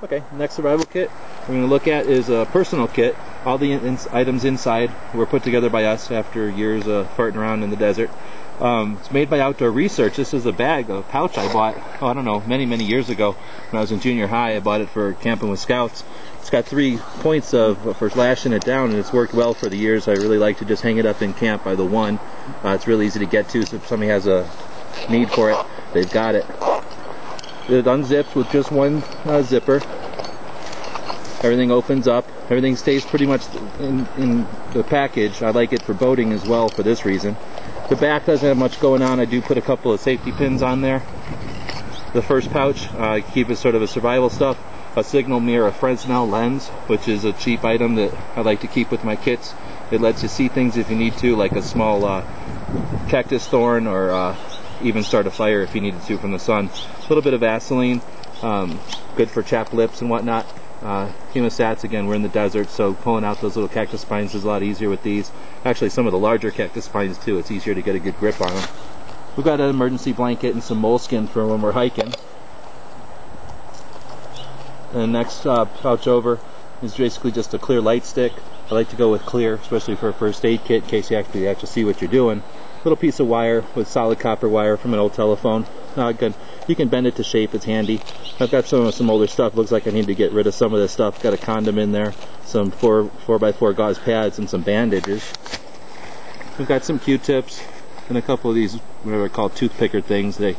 Okay, next survival kit we're going to look at is a personal kit. All the items inside were put together by us after years of farting around in the desert. It's made by Outdoor Research. This is a pouch I bought, I don't know, many years ago when I was in junior high. I bought it for camping with scouts. It's got 3 points for lashing it down, and it's worked well for the years. I really like to just hang it up in camp by the one. It's really easy to get to, so if somebody has a need for it, they've got it. It unzips with just one zipper. Everything opens up. Everything stays pretty much in the package. I like it for boating as well for this reason. The back doesn't have much going on. I do put a couple of safety pins on there. The first pouch, I keep it sort of a survival stuff. A signal mirror, a Fresnel lens, which is a cheap item that I like to keep with my kits. It lets you see things if you need to, like a small cactus thorn, or even start a fire if you needed to from the sun. A little bit of Vaseline, good for chapped lips and whatnot. Hemostats, again, we're in the desert, so pulling out those little cactus spines is a lot easier with these. Actually, some of the larger cactus spines too, it's easier to get a good grip on them. We've got an emergency blanket and some moleskin for when we're hiking. And the next pouch over is basically just a clear light stick. I like to go with clear, especially for a first aid kit, in case you actually see what you're doing. Little piece of wire with solid copper wire from an old telephone. You can bend it to shape, it's handy. I've got some older stuff. Looks like I need to get rid of some of this stuff. Got a condom in there, some 4x4 gauze pads, and some bandages. We've got some Q-tips and a couple of these, whatever I call toothpicker things. They're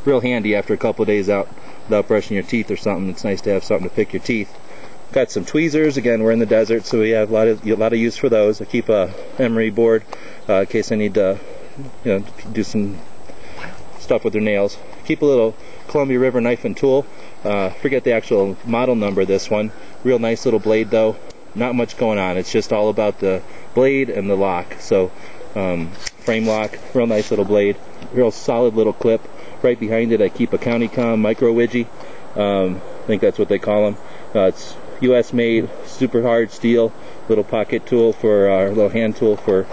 real handy after a couple of days out without brushing your teeth or something. It's nice to have something to pick your teeth. Got some tweezers. Again, we're in the desert, so we have a lot of use for those. I keep a emery board in case I need to do some stuff with their nails. Keep a little Columbia River knife and tool. Forget the actual model number of this one. Real nice little blade though. Not much going on. It's just all about the blade and the lock. So frame lock, real nice little blade. Real solid little clip. Right behind it I keep a County-Com micro widgie. I think that's what they call them. It's US made, super hard steel. Little pocket tool for a little hand tool for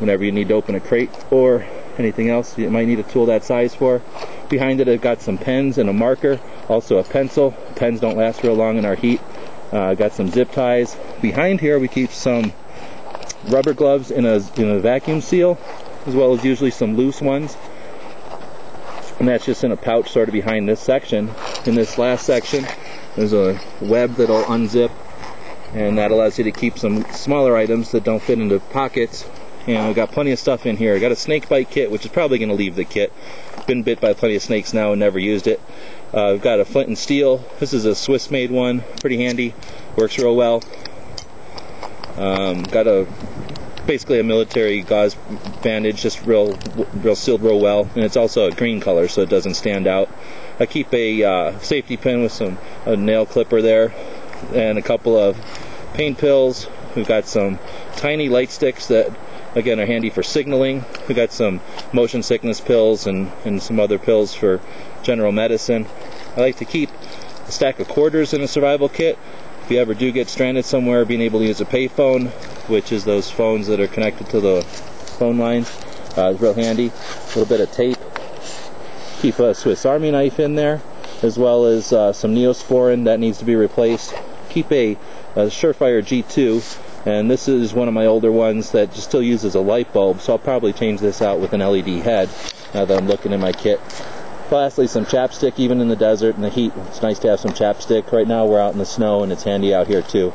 whenever you need to open a crate or anything else you might need a tool that size for. Behind it I've got some pens and a marker, also a pencil. Pens don't last real long in our heat. Got some zip ties. Behind here we keep some rubber gloves in a vacuum seal, as well as usually some loose ones. And that's just in a pouch sort of behind this section. In this last section there's a web that'll unzip, and that allows you to keep some smaller items that don't fit into pockets. And I've got plenty of stuff in here. I got a snake bite kit, which is probably going to leave the kit. Been bit by plenty of snakes now and never used it. I've got a flint and steel. This is a Swiss made one, pretty handy, works real well. Got basically a military gauze bandage, just real sealed real well, and it's also a green color so it doesn't stand out. I keep a safety pin with a nail clipper there, and a couple of pain pills. We've got some tiny light sticks that again are handy for signaling. We got some motion sickness pills and some other pills for general medicine. I like to keep a stack of quarters in a survival kit. If you ever do get stranded somewhere, being able to use a payphone, which is those phones that are connected to the phone lines, is real handy. A little bit of tape. Keep a Swiss Army knife in there, as well as some Neosporin that needs to be replaced. Keep a Surefire G2. And this is one of my older ones that just still uses a light bulb, so I'll probably change this out with an LED head now that I'm looking in my kit. Lastly, some chapstick. Even in the desert and the heat, it's nice to have some chapstick. Right now we're out in the snow and it's handy out here too.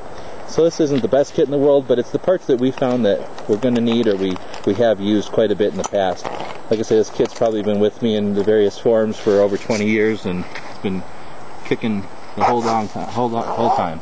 So this isn't the best kit in the world, but it's the parts that we found that we're going to need, or we have used quite a bit in the past. Like I say, this kit's probably been with me in the various forms for over 20 years and been kicking the whole time.